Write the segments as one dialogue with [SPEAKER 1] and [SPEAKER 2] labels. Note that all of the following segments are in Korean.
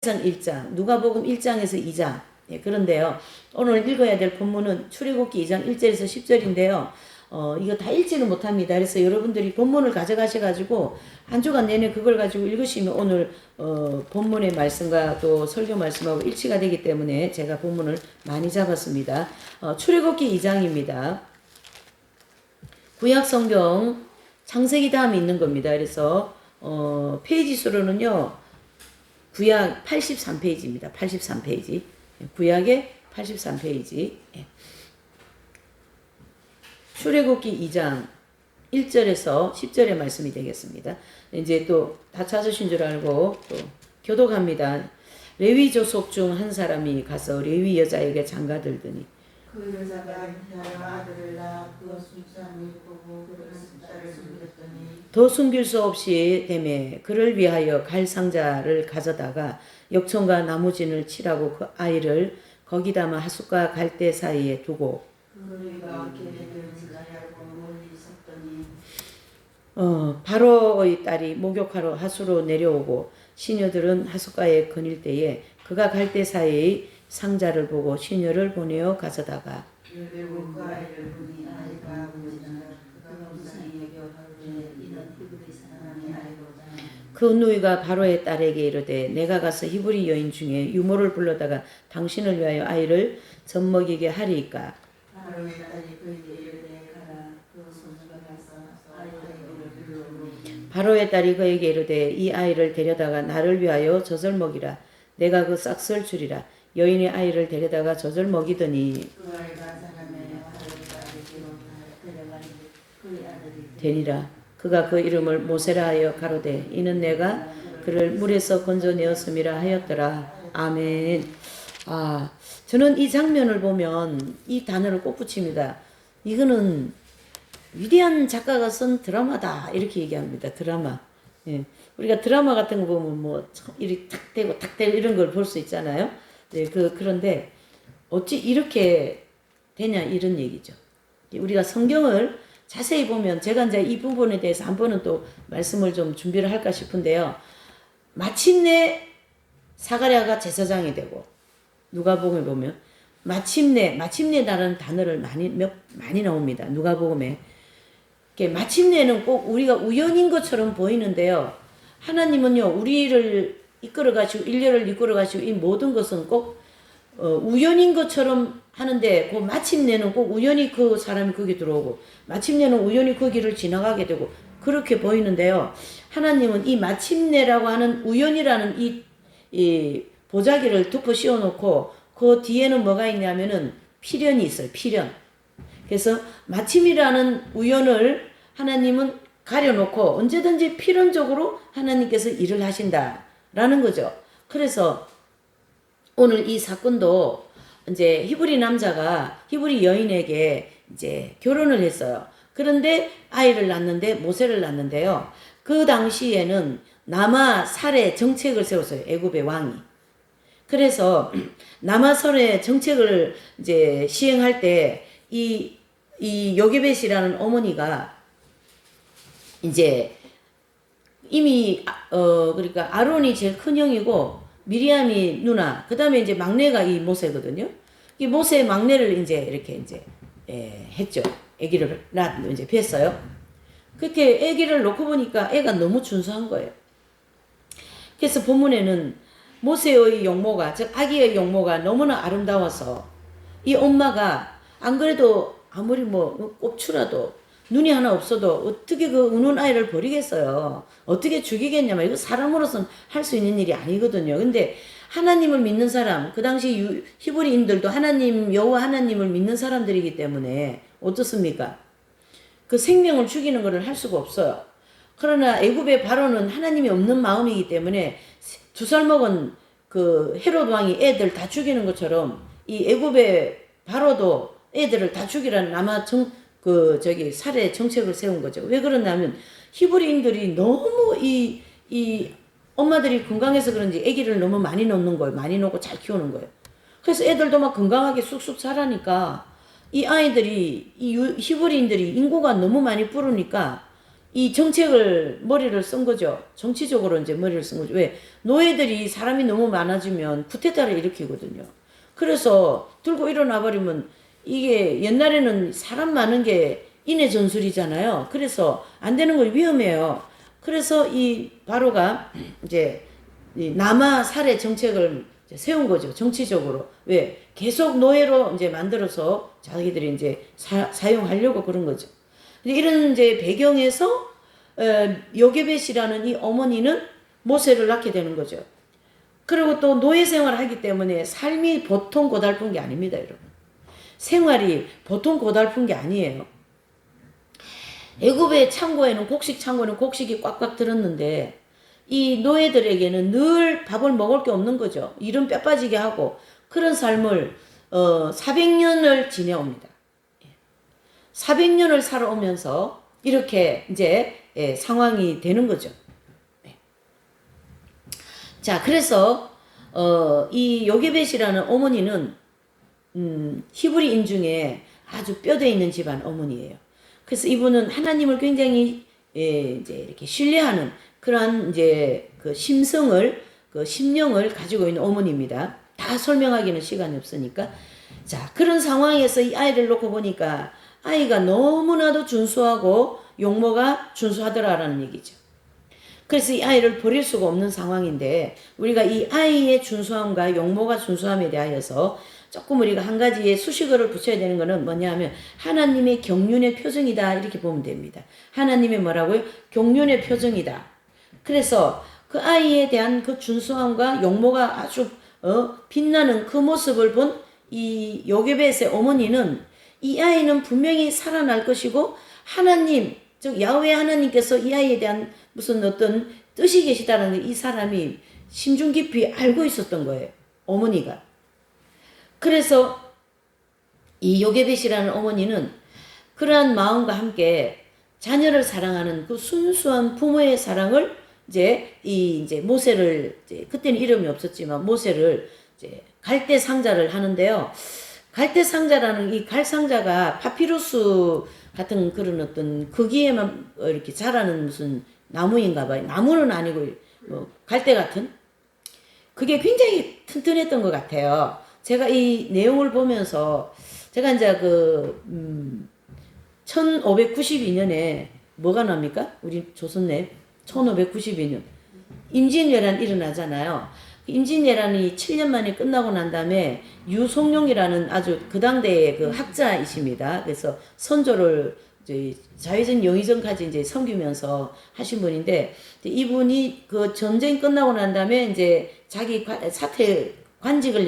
[SPEAKER 1] 1장, 누가복음 1장에서 2장. 예, 그런데요. 오늘 읽어야 될 본문은 출애굽기 2장 1절에서 10절인데요. 이거 다 읽지는 못합니다. 그래서 여러분들이 본문을 가져가셔가지고 한 주간 내내 그걸 가지고 읽으시면 오늘 본문의 말씀과 또 설교 말씀하고 일치가 되기 때문에 제가 본문을 많이 잡았습니다. 출애굽기 2장입니다. 구약 성경 창세기 다음에 있는 겁니다. 그래서 페이지 수로는요. 구약 83페이지입니다. 83페이지. 구약의 83페이지. 출애굽기 2장 1절에서 10절의 말씀이 되겠습니다. 이제 또 다 찾으신 줄 알고 또 교독합니다. 레위 조속 중 한 사람이 가서 레위 여자에게 장가들더니
[SPEAKER 2] 그 여자가 인자여 아들을 낳아 그 순산을 보고 그를 숫자를 숨겼더니
[SPEAKER 1] 더 숨길 수 없이 되매 그를 위하여 갈 상자를 가져다가 역청과 나무진을 칠하고 그 아이를 거기다마 하숫과 갈대 사이에 두고
[SPEAKER 2] 그가 계획을 지나려고 멀리 섰더니
[SPEAKER 1] 바로의 딸이 목욕하러 하수로 내려오고 시녀들은 하숫가에 거닐 때에 그가 갈대 사이의 상자를 보고 시녀를 보내어 가져다가
[SPEAKER 2] 결국 그 아이를 보니 아이가 아버지나 그가 무상히 여겨하되 이는 히브리 사람의 아이로다.
[SPEAKER 1] 그 누이가 바로의 딸에게 이르되 내가 가서 히브리 여인 중에 유모를 불러다가 당신을 위하여 아이를 젖먹이게 하리이까.
[SPEAKER 2] 바로의 딸이 그에게 이르되 가라. 그 소녀가 가서 아이를 불러오니
[SPEAKER 1] 바로의 딸이 그에게 이르되 이 아이를 데려다가 나를 위하여 젖을 먹이라. 내가 그 싹쓸 주리라. 여인의 아이를 데려다가 젖을 먹이더니
[SPEAKER 2] 그 아이가 사람의 아들에게로 데려가니 그의 아들이
[SPEAKER 1] 되니라. 그가 그 이름을 모세라 하여 가로되 이는 내가 그를 물에서 건져내었음이라 하였더라. 아멘. 저는 이 장면을 보면 이 단어를 꼭 붙입니다. 이거는 위대한 작가가 쓴 드라마다 이렇게 얘기합니다. 드라마. 예. 우리가 드라마 같은 거 보면 뭐 이렇게 탁 대고 탁 대고 이런 걸 볼 수 있잖아요. 네, 그런데 어찌 이렇게 되냐 이런 얘기죠. 우리가 성경을 자세히 보면 제가 이제 이 부분에 대해서 한 번은 또 말씀을 좀 준비를 할까 싶은데요. 마침내 사가랴가 제사장이 되고 누가복음에 보면 마침내라는 단어를 많이 나옵니다. 누가복음에. 마침내는 꼭 우리가 우연인 것처럼 보이는데요. 하나님은요, 우리를 이끌어 가시고, 인류를 이끌어 가시고, 이 모든 것은 꼭, 우연인 것처럼 하는데, 그 마침내는 꼭 우연히 그 사람이 거기 들어오고, 마침내는 우연히 그 길을 지나가게 되고, 그렇게 보이는데요. 하나님은 이 마침내라고 하는 우연이라는 이 보자기를 덮어 씌워 놓고, 그 뒤에는 뭐가 있냐면은 필연이 있어요. 필연. 그래서 마침이라는 우연을 하나님은 가려놓고 언제든지 필연적으로 하나님께서 일을 하신다라는 거죠. 그래서 오늘 이 사건도 이제 히브리 남자가 히브리 여인에게 이제 결혼을 했어요. 그런데 아이를 낳는데 모세를 낳는데요. 그 당시에는 남아 살해 정책을 세웠어요. 애굽의 왕이. 그래서 남아설의 정책을 이제 시행할 때 이 요게벳이라는 어머니가 이제 이미 그러니까 아론이 제일 큰 형이고 미리암이 누나, 그다음에 이제 막내가 이 모세거든요. 이 모세의 막내를 이제 이렇게 이제 했죠. 아기를 이제 뵀어요. 그렇게 아기를 놓고 보니까 애가 너무 준수한 거예요. 그래서 본문에는 모세의 용모가, 즉 아기의 용모가 너무나 아름다워서 이 엄마가 안 그래도 아무리 뭐 꼽추라도 눈이 하나 없어도 어떻게 그 우는 아이를 버리겠어요. 어떻게 죽이겠냐면 이거 사람으로서는 할 수 있는 일이 아니거든요. 근데 하나님을 믿는 사람, 그 당시 히브리인들도 하나님, 여호와 하나님을 믿는 사람들이기 때문에 어떻습니까? 그 생명을 죽이는 것을 할 수가 없어요. 그러나 애굽의 바로는 하나님이 없는 마음이기 때문에 2살 먹은 그 헤롯 왕이 애들 다 죽이는 것처럼 이 애굽의 바로도 애들을 다 죽이라는 아마 살해 정책을 세운 거죠. 왜 그러냐면 히브리인들이 너무 이 엄마들이 건강해서 그런지 아기를 너무 많이 놓는 거예요. 많이 놓고 잘 키우는 거예요. 그래서 애들도 막 건강하게 쑥쑥 자라니까 이 아이들이 이 히브리인들이 인구가 너무 많이 부르니까 이 정책을 머리를 쓴 거죠. 정치적으로 이제 머리를 쓴 거죠. 왜? 노예들이 사람이 너무 많아지면 쿠데타를 일으키거든요. 그래서 들고 일어나 버리면 이게 옛날에는 사람 많은 게 인의 전술이잖아요. 그래서 안 되는 거 위험해요. 그래서 이 바로가 이제 이 남아 살해 정책을 이제 세운 거죠. 정치적으로. 왜? 계속 노예로 이제 만들어서 자기들이 이제 사용하려고 그런 거죠. 이런 이제 배경에서 요게벳이라는 이 어머니는 모세를 낳게 되는 거죠. 그리고 또 노예 생활을 하기 때문에 삶이 보통 고달픈 게 아닙니다, 여러분. 생활이 보통 고달픈 게 아니에요. 애굽의 창고에는 곡식 창고에는 곡식이 꽉꽉 들었는데 이 노예들에게는 늘 밥을 먹을 게 없는 거죠. 이름 뼈 빠지게 하고 그런 삶을 400년을 지내옵니다. 400년을 살아오면서 이렇게 이제 상황이 되는 거죠. 자, 그래서 이 요게벳이라는 어머니는 히브리인 중에 아주 뼈대 있는 집안 어머니예요. 그래서 이분은 하나님을 굉장히 이제 이렇게 신뢰하는 그러한 이제 그 심성을 그 심령을 가지고 있는 어머니입니다. 다 설명하기는 시간이 없으니까. 자, 그런 상황에서 이 아이를 놓고 보니까 아이가 너무나도 준수하고 용모가 준수하더라라는 얘기죠. 그래서 이 아이를 버릴 수가 없는 상황인데 우리가 이 아이의 준수함과 용모가 준수함에 대하여서 조금 우리가 한 가지의 수식어를 붙여야 되는 것은 뭐냐 하면 하나님의 경륜의 표정이다 이렇게 보면 됩니다. 하나님의 뭐라고요? 경륜의 표정이다. 그래서 그 아이에 대한 그 준수함과 용모가 아주 빛나는 그 모습을 본 이 요게벳의 어머니는 이 아이는 분명히 살아날 것이고 하나님 즉 야훼 하나님께서 이 아이에 대한 무슨 어떤 뜻이 계시다는 걸 이 사람이 심중 깊이 알고 있었던 거예요. 어머니가. 그래서 이 요게벳이라는 어머니는 그러한 마음과 함께 자녀를 사랑하는 그 순수한 부모의 사랑을 이제 모세를 그때는 이름이 없었지만 모세를 이제 갈대 상자를 하는데요. 갈대 상자라는 이 갈상자가 파피루스 같은 그런 어떤 거기에만 이렇게 자라는 무슨 나무인가 봐요. 나무는 아니고 뭐 갈대 같은 그게 굉장히 튼튼했던 것 같아요. 제가 이 내용을 보면서 제가 이제 1592년에 뭐가 납니까? 우리 조선내 1592년 임진왜란 일어나잖아요. 임진왜란이 7년 만에 끝나고 난 다음에 유송룡이라는 아주 그 당대의 그 학자이십니다. 그래서 선조를 이제 자위전 영의정까지 이제 섬기면서 하신 분인데 이분이 그 전쟁 끝나고 난 다음에 이제 자기 사퇴 관직을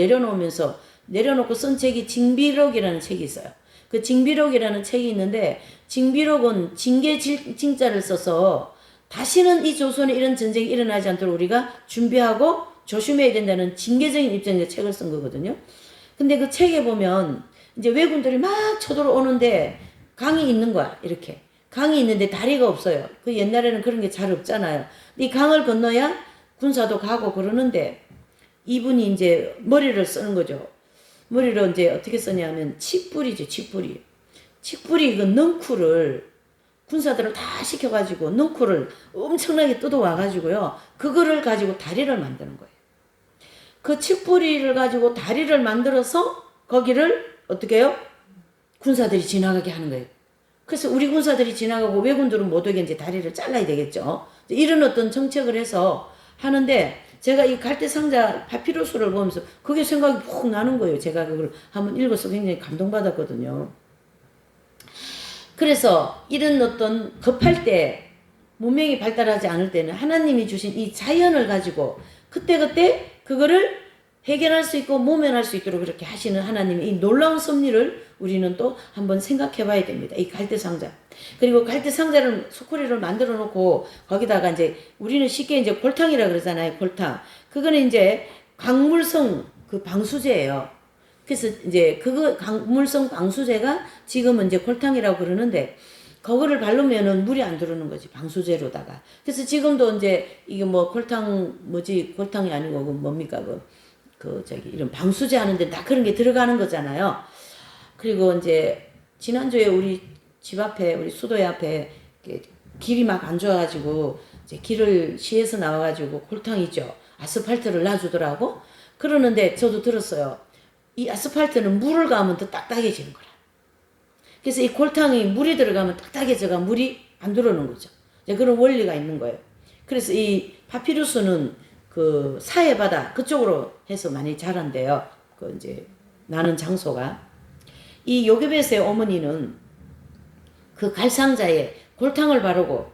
[SPEAKER 1] 내려놓고 쓴 책이 징비록이라는 책이 있어요. 그 징비록이라는 책이 있는데 징비록은 징계 징자를 써서 다시는 이 조선에 이런 전쟁이 일어나지 않도록 우리가 준비하고 조심해야 된다는 징계적인 입장에서 책을 쓴 거거든요. 근데 그 책에 보면 이제 왜군들이 막 쳐들어오는데 강이 있는 거야. 이렇게. 강이 있는데 다리가 없어요. 그 옛날에는 그런 게 잘 없잖아요. 이 강을 건너야 군사도 가고 그러는데 이분이 이제 머리를 쓰는 거죠. 머리를 이제 어떻게 쓰냐면 칡뿌리죠. 칡뿌리. 칡뿌리 그 넝쿨을 군사들을 다 시켜가지고 넝쿨을 엄청나게 뜯어와가지고요. 그거를 가지고 다리를 만드는 거예요. 그 칡뿌리를 가지고 다리를 만들어서 거기를 어떻게 해요? 군사들이 지나가게 하는 거예요. 그래서 우리 군사들이 지나가고 왜군들은 못 오게 이제 다리를 잘라야 되겠죠. 이런 어떤 정책을 해서 하는데 제가 이 갈대 상자 파피루스를 보면서 그게 생각이 푹 나는 거예요. 제가 그걸 한번 읽어서 굉장히 감동받았거든요. 그래서 이런 어떤 급할 때 문명이 발달하지 않을 때는 하나님이 주신 이 자연을 가지고 그때그때 그거를 해결할 수 있고 모면할 수 있도록 그렇게 하시는 하나님의 이 놀라운 섭리를 우리는 또 한번 생각해 봐야 됩니다. 이 갈대 상자. 그리고 갈대 상자를 소쿠리를 만들어 놓고 거기다가 이제 우리는 쉽게 이제 골탕이라 그러잖아요. 골탕. 그거는 이제 강물성 그 방수제예요. 그래서 이제 그거 강물성 방수제가 지금은 이제 골탕이라고 그러는데 그거를 바르면은 물이 안 들어오는 거지 방수제로다가. 그래서 지금도 이제 이게 뭐 골탕 뭐지 골탕이 아니고 그 뭡니까 이런 방수제 하는데 다 그런 게 들어가는 거잖아요. 그리고 이제 지난주에 우리 집 앞에 우리 수도회 앞에 길이 막 안 좋아가지고 이제 길을 시에서 나와가지고 골탕 있죠. 아스팔트를 놔주더라고. 그러는데 저도 들었어요. 이 아스팔트는 물을 가면 더 딱딱해지는 거라. 그래서 이 골탕이 물이 들어가면 딱딱해져가 물이 안 들어오는 거죠. 이제 그런 원리가 있는 거예요. 그래서 이 파피루스는 그 사해 바다 그쪽으로 해서 많이 자란대요. 그 이제 나는 장소가. 이 요게벳의 어머니는 그 갈상자에 골탕을 바르고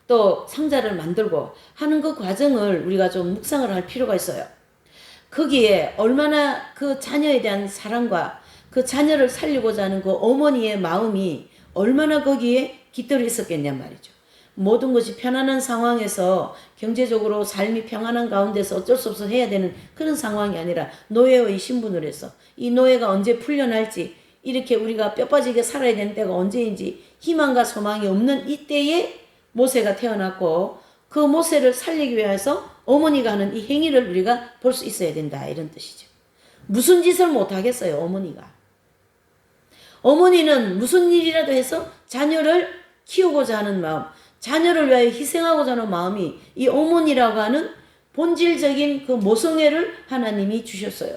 [SPEAKER 1] 또 상자를 만들고 하는 그 과정을 우리가 좀 묵상을 할 필요가 있어요. 거기에 얼마나 그 자녀에 대한 사랑과 그 자녀를 살리고자 하는 그 어머니의 마음이 얼마나 거기에 깃들어 있었겠냐 말이죠. 모든 것이 편안한 상황에서 경제적으로 삶이 평안한 가운데서 어쩔 수 없어 해야 되는 그런 상황이 아니라 노예의 신분을 해서 이 노예가 언제 풀려날지 이렇게 우리가 뼈 빠지게 살아야 되는 때가 언제인지 희망과 소망이 없는 이때에 모세가 태어났고 그 모세를 살리기 위해서 어머니가 하는 이 행위를 우리가 볼 수 있어야 된다 이런 뜻이죠. 무슨 짓을 못하겠어요 어머니가. 어머니는 무슨 일이라도 해서 자녀를 키우고자 하는 마음, 자녀를 위하여 희생하고자 하는 마음이 이 어머니라고 하는 본질적인 그 모성애를 하나님이 주셨어요.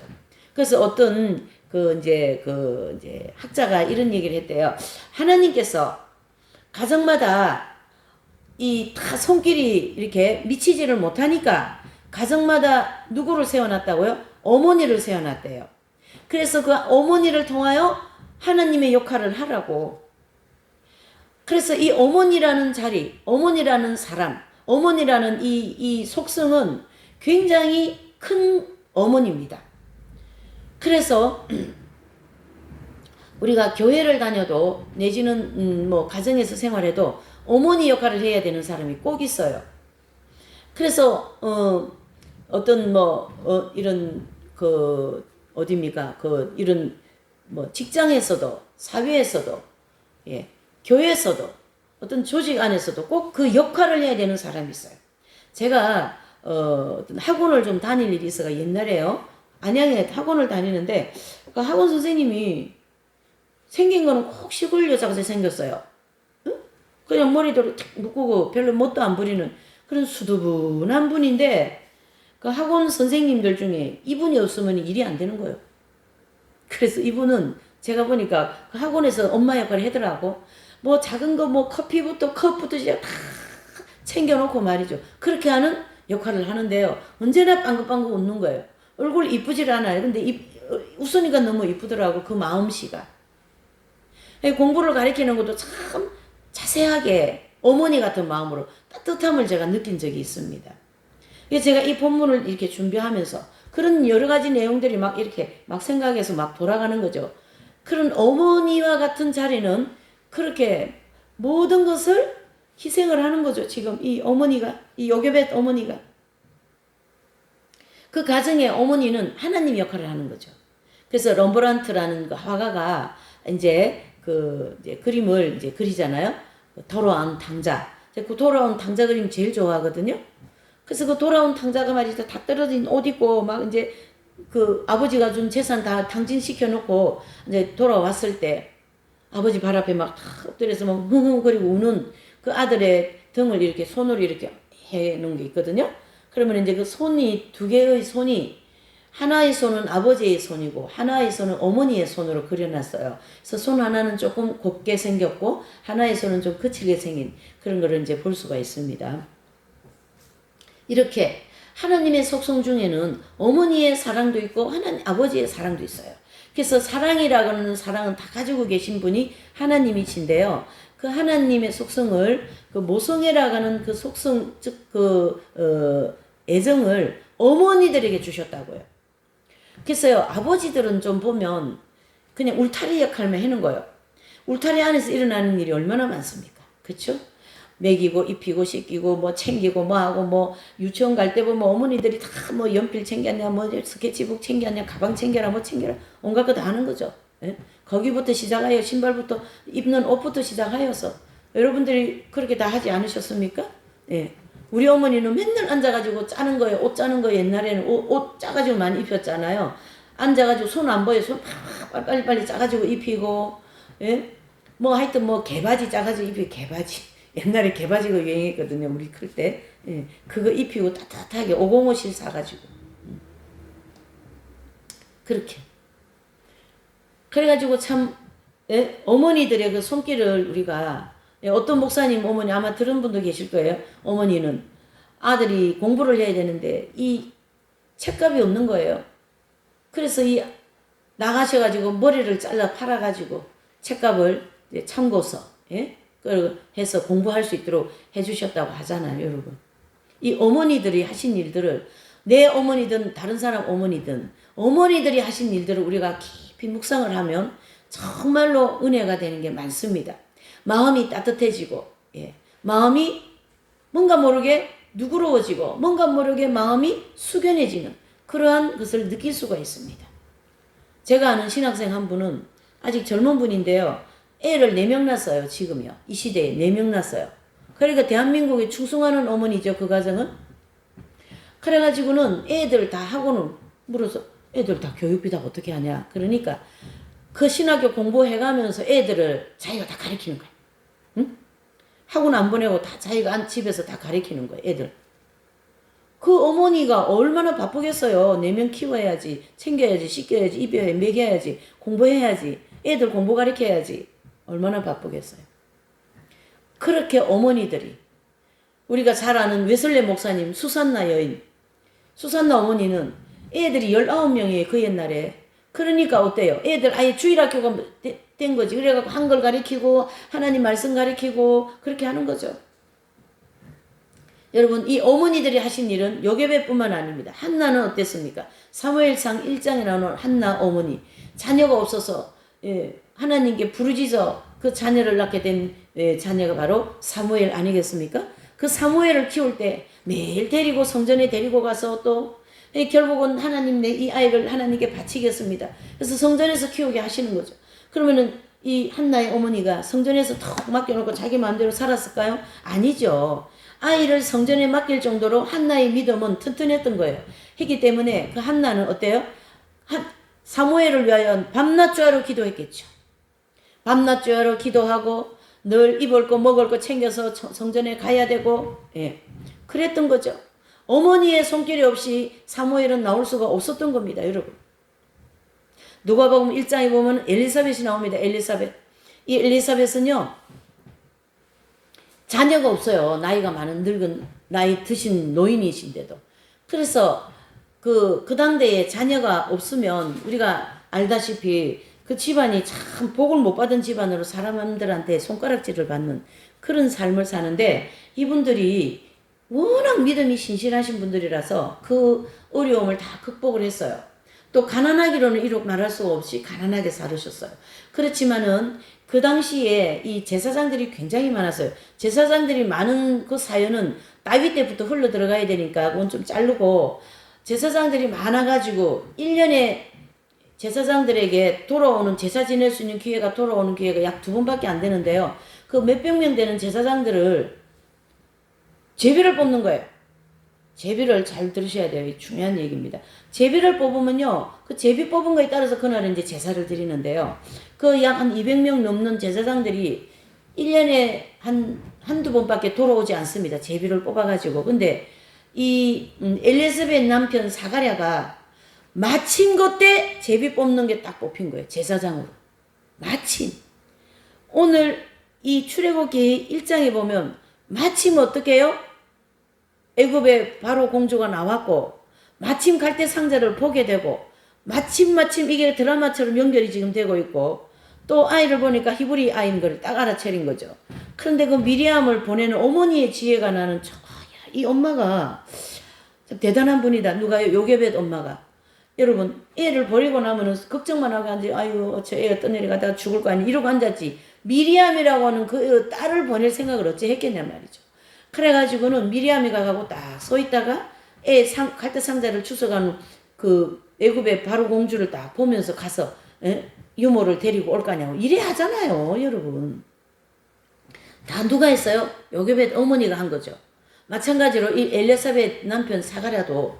[SPEAKER 1] 그래서 어떤 그 이제 학자가 이런 얘기를 했대요. 하나님께서 가정마다 이 다 손길이 이렇게 미치지를 못하니까 가정마다 누구를 세워놨다고요? 어머니를 세워놨대요. 그래서 그 어머니를 통하여 하나님의 역할을 하라고. 그래서 이 어머니라는 자리, 어머니라는 사람, 어머니라는 이 속성은 굉장히 큰 어머니입니다. 그래서 우리가 교회를 다녀도 내지는 뭐 가정에서 생활해도 어머니 역할을 해야 되는 사람이 꼭 있어요. 그래서 어떤 이런 그 어디입니까? 그 이런 뭐 직장에서도 사회에서도 예, 교회에서도 어떤 조직 안에서도 꼭 그 역할을 해야 되는 사람이 있어요. 제가 어떤 학원을 좀 다닐 일이 있어가 옛날에요. 안양에 학원을 다니는데 그 학원 선생님이 생긴 거는 꼭 시골 여자같이 생겼어요. 응? 그냥 머리도 탁 묶고 별로 멋도 안 부리는 그런 수두분한 분인데 그 학원 선생님들 중에 이분이 없으면 일이 안 되는 거예요. 그래서 이분은 제가 보니까 그 학원에서 엄마 역할을 하더라고. 뭐 작은 거 뭐 커피부터 컵부터 다 챙겨놓고 말이죠. 그렇게 하는 역할을 하는데요. 언제나 빵긋빵긋 웃는 거예요. 얼굴 이쁘질 않아요. 근데 웃으니까 너무 이쁘더라고. 그 마음씨가. 공부를 가르치는 것도 참 자세하게 어머니 같은 마음으로 따뜻함을 제가 느낀 적이 있습니다. 그래서 제가 이 본문을 이렇게 준비하면서 그런 여러 가지 내용들이 막 이렇게 막 생각해서 막 돌아가는 거죠. 그런 어머니와 같은 자리는 그렇게 모든 것을 희생을 하는 거죠. 지금 이 어머니가, 이 요게벳 어머니가. 그 가정의 어머니는 하나님 역할을 하는 거죠. 그래서 럼브란트라는 그 화가가 이제 그림을 이제 그리잖아요. 돌아온 당자. 그 돌아온 당자 그림 제일 좋아하거든요. 그래서 그 돌아온 당자가 말이죠. 다 떨어진 옷 입고 막 이제 그 아버지가 준 재산 다 당진시켜 놓고 이제 돌아왔을 때 아버지 발 앞에 막 엎드려서 막 흥흥거리고 우는 그 아들의 등을 이렇게 손으로 이렇게 해 놓은 게 있거든요. 그러면 이제 그 손이 두 개의 손이 하나의 손은 아버지의 손이고 하나의 손은 어머니의 손으로 그려놨어요. 그래서 손 하나는 조금 곱게 생겼고 하나의 손은 좀 거칠게 생긴 그런 거를 이제 볼 수가 있습니다. 이렇게 하나님의 속성 중에는 어머니의 사랑도 있고 아버지의 사랑도 있어요. 그래서 사랑이라고 하는 사랑은 다 가지고 계신 분이 하나님이신데요. 그 하나님의 속성을 그 모성애라고 하는 그 속성 즉 애정을 어머니들에게 주셨다고요. 그래서요 아버지들은 좀 보면 그냥 울타리 역할만 하는 거예요. 울타리 안에서 일어나는 일이 얼마나 많습니까? 그렇죠? 먹이고 입히고 씻기고 뭐 챙기고 뭐 하고 뭐 유치원 갈 때 보면 어머니들이 다 뭐 연필 챙겼냐 뭐 스케치북 챙겼냐 가방 챙겨라 뭐 챙겨라 온갖 거 다 하는 거죠. 예? 거기부터 시작하여 신발부터 입는 옷부터 시작하여서 여러분들이 그렇게 다 하지 않으셨습니까? 예. 우리 어머니는 맨날 앉아가지고 짜는 거예요. 옷 짜는 거 옛날에는 옷 짜가지고 많이 입혔잖아요. 앉아가지고 손 안 보여. 손 빨리 짜가지고 입히고, 예? 뭐 하여튼 뭐 개바지 짜가지고 입히고 개바지. 옛날에 개바지가 유행했거든요. 우리 클 때. 예, 그거 입히고 따뜻하게 505실 사가지고. 그렇게. 그래가지고 참, 예, 어머니들의 그 손길을 우리가, 예, 어떤 목사님 어머니 아마 들은 분도 계실 거예요. 어머니는 아들이 공부를 해야 되는데 이 책값이 없는 거예요. 그래서 이 나가셔가지고 머리를 잘라 팔아가지고 책값을 이제 참고서, 예? 해서 공부할 수 있도록 해주셨다고 하잖아요, 여러분. 이 어머니들이 하신 일들을, 내 어머니든 다른 사람 어머니든 어머니들이 하신 일들을 우리가 깊이 묵상을 하면 정말로 은혜가 되는 게 많습니다. 마음이 따뜻해지고, 예, 마음이 뭔가 모르게 누그러워지고 뭔가 모르게 마음이 숙연해지는 그러한 것을 느낄 수가 있습니다. 제가 아는 신학생 한 분은 아직 젊은 분인데요. 애를 4명 낳았어요. 지금요. 이 시대에 4명 낳았어요. 그러니까 대한민국에 충성하는 어머니죠. 그 가정은. 그래가지고는 애들 다 학원을 물어서 애들 다 교육비 다 어떻게 하냐. 그러니까 그 신학교 공부해가면서 애들을 자기가 다 가르치는 거예요. 응? 학원 안 보내고 다 자기가 집에서 다 가르치는 거예요. 애들. 그 어머니가 얼마나 바쁘겠어요. 4명 키워야지, 챙겨야지, 씻겨야지, 입혀야지, 먹여야지, 공부해야지, 애들 공부 가르쳐야지. 얼마나 바쁘겠어요. 그렇게 어머니들이, 우리가 잘 아는 웨슬레 목사님 수산나 여인, 수산나 어머니는 애들이 19명이에요. 그 옛날에. 그러니까 어때요? 애들 아예 주일학교가 된 거지. 그래갖고 한글 가르치고 하나님 말씀 가르치고 그렇게 하는 거죠. 여러분, 이 어머니들이 하신 일은 요괴배뿐만 아닙니다. 한나는 어땠습니까? 사무엘상 1장에 나오는 한나 어머니. 자녀가 없어서, 예, 하나님께 부르짖어 그 자녀를 낳게 된, 예, 자녀가 바로 사무엘 아니겠습니까? 그 사무엘을 키울 때 매일 데리고 성전에 데리고 가서 또, 예, 결국은 하나님 내 이 아이를 하나님께 바치겠습니다. 그래서 성전에서 키우게 하시는 거죠. 그러면은 이 한나의 어머니가 성전에서 턱 맡겨놓고 자기 마음대로 살았을까요? 아니죠. 아이를 성전에 맡길 정도로 한나의 믿음은 튼튼했던 거예요. 했기 때문에 그 한나는 어때요? 사무엘을 위하여 밤낮 주야로 기도했겠죠. 밤낮 주야로 기도하고 늘 입을 거 먹을 거 챙겨서 성전에 가야 되고, 예, 그랬던 거죠. 어머니의 손길이 없이 사무엘은 나올 수가 없었던 겁니다, 여러분. 누가복음 1장에 보면 엘리사벳이 나옵니다. 엘리사벳. 이 엘리사벳은요, 자녀가 없어요. 나이가 많은 늙은 나이 드신 노인이신데도. 그래서 그 당대에 자녀가 없으면 우리가 알다시피 그 집안이 참 복을 못 받은 집안으로 사람들한테 손가락질을 받는 그런 삶을 사는데, 이분들이 워낙 믿음이 신실하신 분들이라서 그 어려움을 다 극복을 했어요. 또 가난하기로는 이룩 말할 수 없이 가난하게 살으셨어요. 그렇지만은 그 당시에 이 제사장들이 굉장히 많았어요. 제사장들이 많은 그 사연은 다윗 때부터 흘러 들어가야 되니까 그건 좀 자르고, 제사장들이 많아가지고 1년에 제사장들에게 돌아오는, 제사 지낼 수 있는 기회가 돌아오는 기회가 약 2번밖에 안 되는데요. 그 몇백 명 되는 제사장들을 제비를 뽑는 거예요. 제비를 잘 들으셔야 돼요. 중요한 얘기입니다. 제비를 뽑으면요, 그 제비 뽑은 거에 따라서 그날은 이제 제사를 드리는데요. 그 약 한 200명 넘는 제사장들이 1년에 한두 번밖에 돌아오지 않습니다. 제비를 뽑아가지고. 근데 이 엘리사벳 남편 사가랴가 마침 그때 제비 뽑는 게 딱 뽑힌 거예요. 제사장으로. 마침. 오늘 이 출애굽기 1장에 보면 마침 어떻게 해요? 애굽에 바로 공주가 나왔고, 마침 갈대 상자를 보게 되고, 마침 이게 드라마처럼 연결이 지금 되고 있고, 또 아이를 보니까 히브리 아이인 걸 딱 알아차린 거죠. 그런데 그 미리암을 보내는 어머니의 지혜가 나는 이 엄마가 대단한 분이다. 누가요? 요게벳 엄마가. 여러분, 애를 버리고 나면은 걱정만 하고 앉지, 아유, 저 애가 떠내려가다가 죽을 거 아니, 이러고 앉았지. 미리암이라고 하는 그 딸을 보낼 생각을 어찌 했겠냐 말이죠. 그래가지고는 미리암이 가고 딱 서 있다가 갈대 상자를 추석한 그 애굽의 바로 공주를 딱 보면서 가서, 에? 유모를 데리고 올 거냐고. 이래 하잖아요, 여러분. 다 누가 했어요? 요게벳 어머니가 한 거죠. 마찬가지로 이 엘리사벳 남편 사가랴도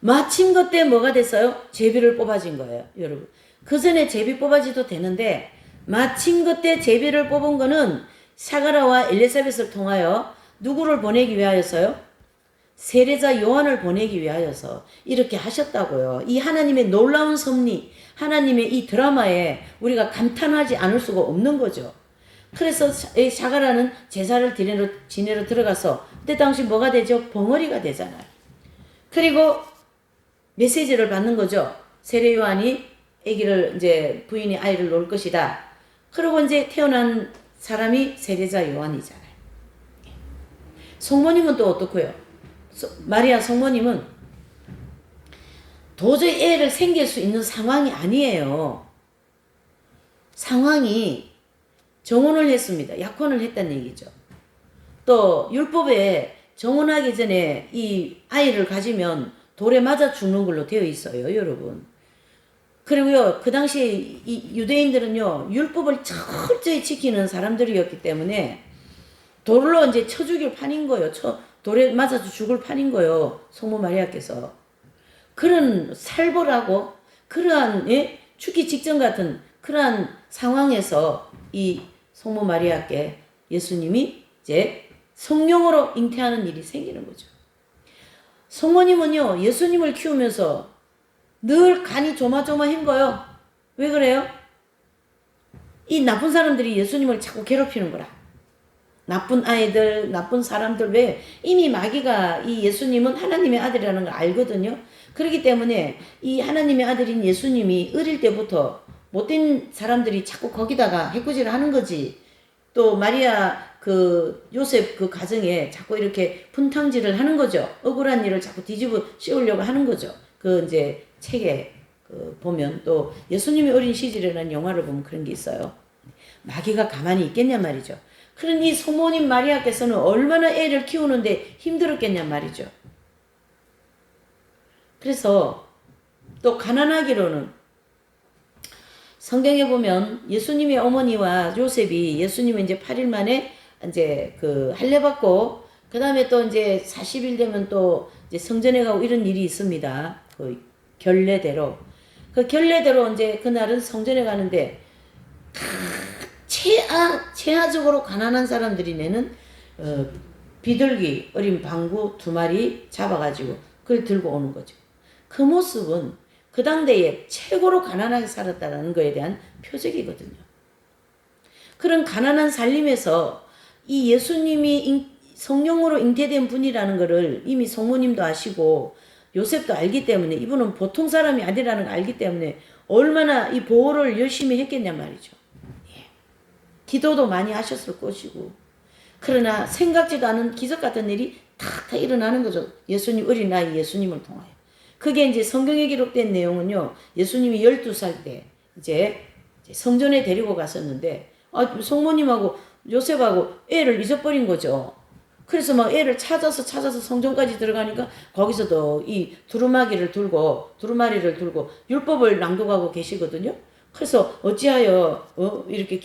[SPEAKER 1] 마침 그때 뭐가 됐어요? 제비를 뽑아진 거예요, 여러분. 그 전에 제비 뽑아지도 되는데 마침 그때 제비를 뽑은 거는 사가라와 엘리사벳을 통하여 누구를 보내기 위하여서요? 세례자 요한을 보내기 위하여서 이렇게 하셨다고요. 이 하나님의 놀라운 섭리, 하나님의 이 드라마에 우리가 감탄하지 않을 수가 없는 거죠. 그래서 사가라는 제사를 지내러 들어가서 그때 당시 뭐가 되죠? 벙어리가 되잖아요. 그리고 메시지를 받는 거죠. 세례 요한이 아기를 이제 부인이 아이를 놓을 것이다. 그리고 이제 태어난 사람이 세례자 요한이잖아요. 성모님은 또 어떻고요? 마리아 성모님은 도저히 애를 생길 수 있는 상황이 아니에요. 상황이 정혼을 했습니다. 약혼을 했다는 얘기죠. 또 율법에 정혼하기 전에 이 아이를 가지면 돌에 맞아 죽는 걸로 되어 있어요, 여러분. 그리고요, 그 당시에 이 유대인들은요, 율법을 철저히 지키는 사람들이었기 때문에 돌로 이제 쳐 죽일 판인 거예요. 돌에 맞아서 죽을 판인 거예요. 성모 마리아께서. 그런 살벌하고 그러한 죽기 직전 같은 그러한 상황에서 이 성모 마리아께 예수님이 이제 성령으로 잉태하는 일이 생기는 거죠. 성모님은요, 예수님을 키우면서 늘 간이 조마조마한 거예요. 왜 그래요? 이 나쁜 사람들이 예수님을 자꾸 괴롭히는 거라. 나쁜 아이들, 나쁜 사람들, 왜? 이미 마귀가 이 예수님은 하나님의 아들이라는 걸 알거든요. 그렇기 때문에 이 하나님의 아들인 예수님이 어릴 때부터 못된 사람들이 자꾸 거기다가 해코지를 하는 거지. 또 마리아 그 요셉 그 가정에 자꾸 이렇게 분탕질을 하는 거죠. 억울한 일을 자꾸 뒤집어 씌우려고 하는 거죠. 그 이제 책에 그 보면 또 예수님이 어린 시절이라는 영화를 보면 그런 게 있어요. 마귀가 가만히 있겠냐 말이죠. 그런 이 성모님 마리아께서는 얼마나 애를 키우는데 힘들었겠냐 말이죠. 그래서 또 가난하기로는 성경에 보면 예수님의 어머니와 요셉이 예수님은 이제 8일 만에 이제 그 할례 받고 그 다음에 또 이제 40일 되면 또 이제 성전에 가고 이런 일이 있습니다. 그 결례대로. 그 결례대로 이제 그날은 성전에 가는데 최하적으로 가난한 사람들이 내는 비둘기 어린 방구 2마리 잡아가지고 그걸 들고 오는 거죠. 그 모습은 그 당대에 최고로 가난하게 살았다는 것에 대한 표적이거든요. 그런 가난한 살림에서 이 예수님이 성령으로 잉태된 분이라는 것을 이미 성모님도 아시고 요셉도 알기 때문에 이분은 보통 사람이 아니라는 걸 알기 때문에 얼마나 이 보호를 열심히 했겠냐 말이죠. 예. 기도도 많이 하셨을 것이고 그러나 생각지도 않은 기적 같은 일이 다 일어나는 거죠. 예수님 어린아이 예수님을 통하여. 그게 이제 성경에 기록된 내용은요. 예수님이 12살 때 이제 성전에 데리고 갔었는데 성모님하고 요셉하고 애를 잊어버린 거죠. 그래서 막 애를 찾아서 성전까지 들어가니까 거기서도 이 두루마리를 들고 율법을 낭독하고 계시거든요. 그래서 어찌하여 이렇게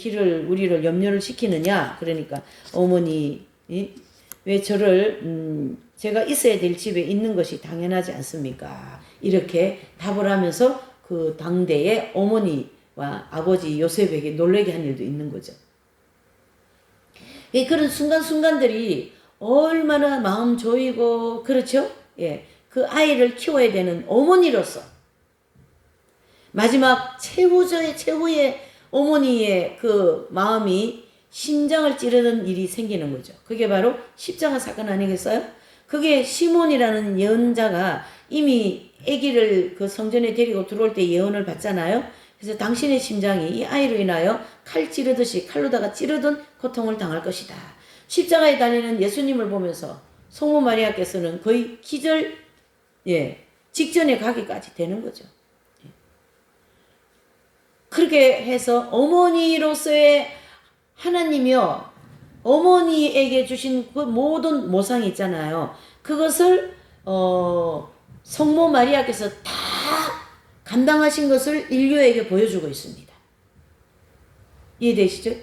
[SPEAKER 1] 우리를 염려를 시키느냐. 그러니까 어머니 왜 저를 제가 있어야 될 집에 있는 것이 당연하지 않습니까? 이렇게 답을 하면서 그 당대의 어머니와 아버지 요셉에게 놀라게 한 일도 있는 거죠. 그런 순간순간들이 얼마나 마음 조이고 그렇죠? 예, 그 아이를 키워야 되는 어머니로서 마지막 최후의 어머니의 그 마음이 심장을 찌르는 일이 생기는 거죠. 그게 바로 십자가 사건 아니겠어요? 그게 시몬이라는 예언자가 이미 아기를 그 성전에 데리고 들어올 때 예언을 받잖아요. 그래서 당신의 심장이 이 아이로 인하여 칼 찌르듯이 칼로다가 찌르던 고통을 당할 것이다. 십자가에 달리는 예수님을 보면서 성모 마리아께서는 거의 기절 직전에 가기까지 되는 거죠. 그렇게 해서 어머니로서의 하나님이요 어머니에게 주신 그 모든 모상이 있잖아요. 그것을 성모 마리아께서 다 감당하신 것을 인류에게 보여주고 있습니다. 이해되시죠?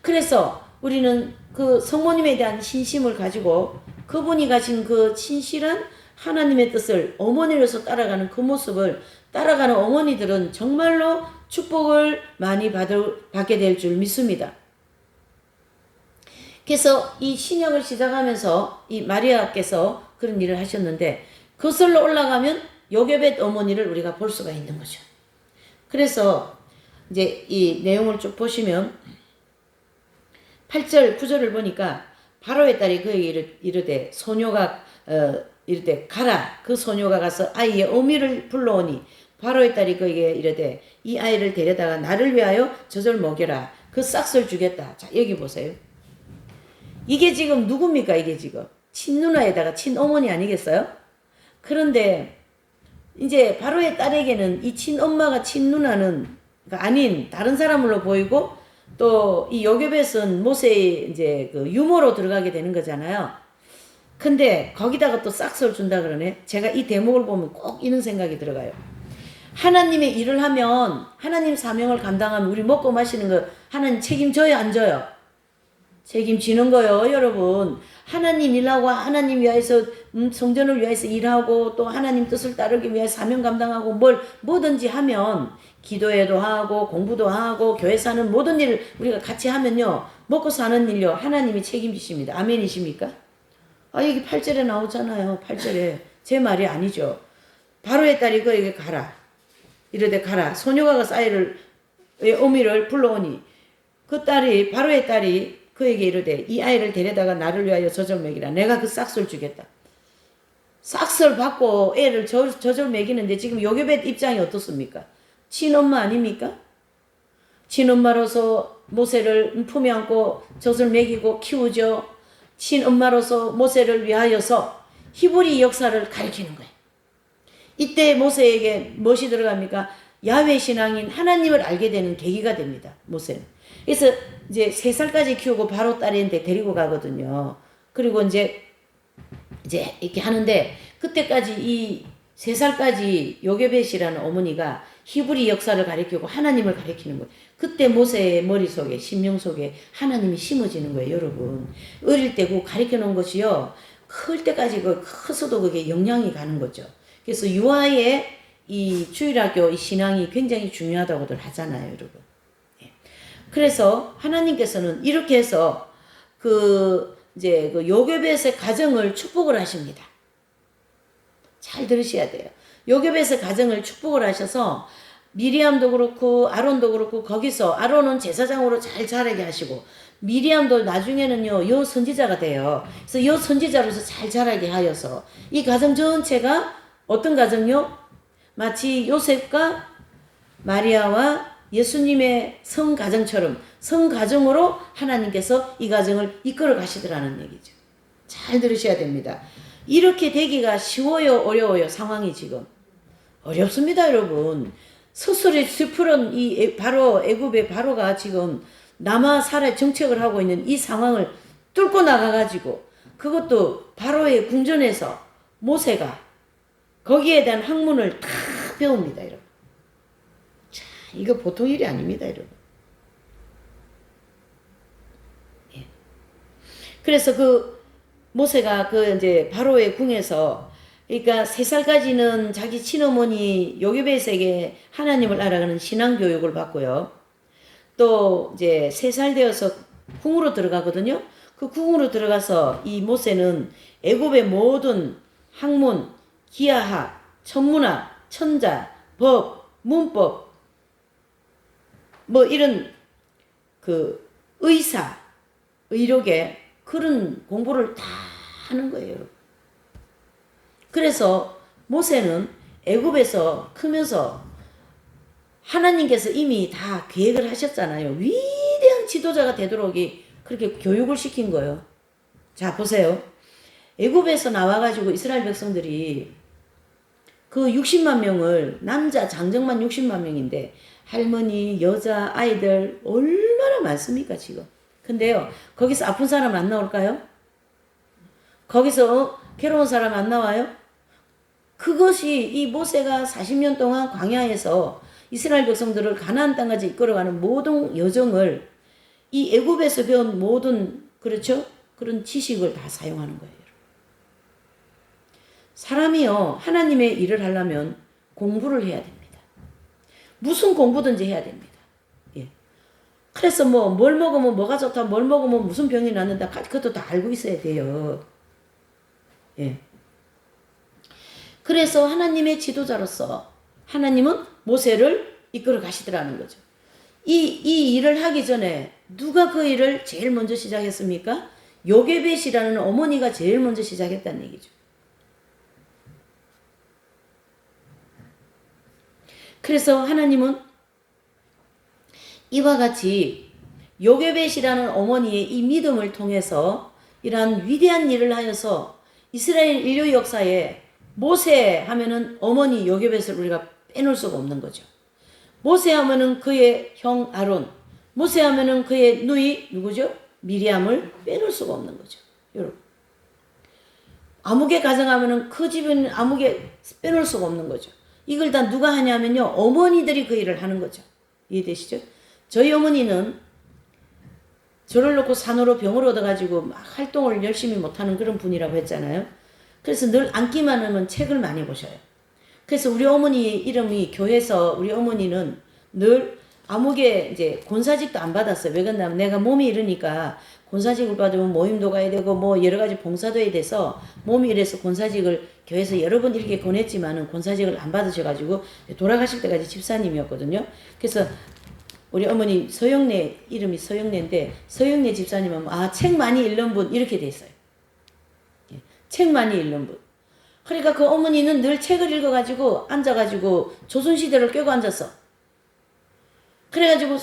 [SPEAKER 1] 그래서 우리는 그 성모님에 대한 신심을 가지고 그분이 가진 그 신실한 하나님의 뜻을 어머니로서 따라가는 그 모습을 따라가는 어머니들은 정말로 축복을 많이 받게 될 줄 믿습니다. 그래서 이 신약을 시작하면서 이 마리아께서 그런 일을 하셨는데 거슬러 올라가면 요게벳 어머니를 우리가 볼 수가 있는 거죠. 그래서 이제 이 내용을 쭉 보시면 8절 9절을 보니까 바로의 딸이 그에게 이르되 소녀가 이르되 가라. 그 소녀가 가서 아이의 어미를 불러오니 바로의 딸이 그에게 이르되 이 아이를 데려다가 나를 위하여 젖을 먹여라. 그 싹을 주겠다. 자 여기 보세요. 이게 지금 누굽니까? 이게 지금 친누나에다가 친어머니 아니겠어요? 그런데 이제 바로의 딸에게는 이 친엄마가 친누나는 아닌 다른 사람으로 보이고 또 이 요게벳은 모세의 이제 그 유모로 들어가게 되는 거잖아요. 근데 거기다가 또 싹스를 준다 그러네. 제가 이 대목을 보면 꼭 이런 생각이 들어가요. 하나님의 일을 하면 하나님 사명을 감당하면 우리 먹고 마시는 거 하나님 책임져요 안 져요? 책임지는 거요 여러분. 하나님 일하고 하나님 위하여서 성전을 위하여서 일하고 또 하나님 뜻을 따르기 위해 사명 감당하고 뭐든지 하면 기도회도 하고 공부도 하고 교회 사는 모든 일을 우리가 같이 하면요 먹고 사는 일요 하나님이 책임지십니다. 아멘이십니까? 아 여기 8절에 나오잖아요. 8절에 제 말이 아니죠. 바로의 딸이 그에게 가라. 이르되 가라. 소녀가 가서 아이를 어미를 불러오니 그 딸이 바로의 딸이 그에게 이르되 이 아이를 데려다가 나를 위하여 젖을 먹이라. 내가 그 싹을 주겠다. 싹을 받고 애를 젖을 먹이는데 지금 요게벳 입장이 어떻습니까? 친엄마 아닙니까? 친엄마로서 모세를 품에 안고 젖을 먹이고 키우죠. 친엄마로서 모세를 위하여서 히브리 역사를 가리키는 거예요. 이때 모세에게 무엇이 들어갑니까? 야훼 신앙인 하나님을 알게 되는 계기가 됩니다. 모세는. 그래서 이제 3살까지 키우고 바로 딸인데 데리고 가거든요. 그리고 이제 이렇게 하는데 그때까지 이 3살까지 요게벳이라는 어머니가 히브리 역사를 가리키고 하나님을 가리키는 거예요. 그때 모세의 머릿속에 심령 속에 하나님이 심어지는 거예요. 여러분. 어릴 때 그 가리켜 놓은 것이요. 클 때까지 커서도 그게 영향이 가는 거죠. 그래서 유아의 이 주일학교 이 신앙이 굉장히 중요하다고들 하잖아요. 여러분. 그래서 하나님께서는 이렇게 해서 이제 요게벳의 가정을 축복을 하십니다. 잘 들으셔야 돼요. 요게벳의 가정을 축복을 하셔서 미리암도 그렇고 아론도 그렇고 거기서 아론은 제사장으로 잘 자라게 하시고 미리암도 나중에는요 요 선지자가 돼요. 그래서 요 선지자로서 잘 자라게 하여서 이 가정 전체가 어떤 가정요? 마치 요셉과 마리아와 예수님의 성가정처럼 성가정으로 하나님께서 이 가정을 이끌어 가시더라는 얘기죠. 잘 들으셔야 됩니다. 이렇게 되기가 쉬워요 어려워요? 상황이 지금 어렵습니다 여러분. 스스로 슬프른 이 바로 애굽의 바로가 지금 남아살아 정책을 하고 있는 이 상황을 뚫고 나가가지고 그것도 바로의 궁전에서 모세가 거기에 대한 학문을 다 배웁니다 여러분. 자, 이거 보통 일이 아닙니다 여러분. 예. 그래서 모세가 이제 바로의 궁에서 그러니까 3살까지는 자기 친어머니 요게벳에게 하나님을 알아가는 신앙교육을 받고요. 또 이제 3살 되어서 궁으로 들어가거든요. 그 궁으로 들어가서 이 모세는 애굽의 모든 학문, 기하학, 천문학, 천자, 법, 문법, 뭐 이런 의사, 의료계 그런 공부를 다 하는 거예요. 그래서 모세는 애굽에서 크면서 하나님께서 이미 다 계획을 하셨잖아요. 위대한 지도자가 되도록 그렇게 교육을 시킨 거예요. 자 보세요. 애굽에서 나와가지고 이스라엘 백성들이 그 60만 명을 남자 장정만 60만 명인데 할머니, 여자, 아이들 얼마나 많습니까 지금. 근데요 거기서 아픈 사람 안 나올까요? 거기서 괴로운 사람 안 나와요? 그것이 이 모세가 40년 동안 광야에서 이스라엘 백성들을 가나안 땅까지 이끌어가는 모든 여정을 이 애굽에서 배운 모든 그렇죠? 그런 지식을 다 사용하는 거예요. 사람이요 하나님의 일을 하려면 공부를 해야 됩니다. 무슨 공부든지 해야 됩니다. 예. 그래서 뭐 뭘 먹으면 뭐가 좋다, 뭘 먹으면 무슨 병이 낫는다, 그것도 다 알고 있어야 돼요. 예. 그래서 하나님의 지도자로서 하나님은 모세를 이끌어 가시더라는 거죠. 이 일을 하기 전에 누가 그 일을 제일 먼저 시작했습니까? 요게벳이라는 어머니가 제일 먼저 시작했다는 얘기죠. 그래서 하나님은 이와 같이 요게벳이라는 어머니의 이 믿음을 통해서 이러한 위대한 일을 하여서 이스라엘 인류 역사에 모세 하면은 어머니 요게벳을 우리가 빼놓을 수가 없는 거죠. 모세 하면은 그의 형 아론, 모세 하면은 그의 누이 누구죠? 미리암을 빼놓을 수가 없는 거죠. 여러분. 아무개 가정하면은 그 집은 아무개 빼놓을 수가 없는 거죠. 이걸 다 누가 하냐면요, 어머니들이 그 일을 하는 거죠. 이해되시죠? 저희 어머니는 저를 놓고 산으로 병을 얻어가지고 막 활동을 열심히 못하는 그런 분이라고 했잖아요. 그래서 늘 앉기만 하면 책을 많이 보셔요. 그래서 우리 어머니 이름이 교회에서 우리 어머니는 늘 아무개 이제 권사직도 안 받았어요. 왜 그러냐면 내가 몸이 이러니까 권사직을 받으면 모임도 가야 되고 뭐 여러 가지 봉사도 해야 돼서 몸이 이래서 권사직을 교회에서 여러 번 이렇게 권했지만은 권사직을 안 받으셔가지고 돌아가실 때까지 집사님이었거든요. 그래서 우리 어머니 서영래, 이름이 서영래인데 서영래 집사님은 책 많이 읽는 분 이렇게 돼 있어요. 책 많이 읽는 분. 그러니까 그 어머니는 늘 책을 읽어가지고 앉아가지고 조선시대를 꿰고 앉았어. 그래가지고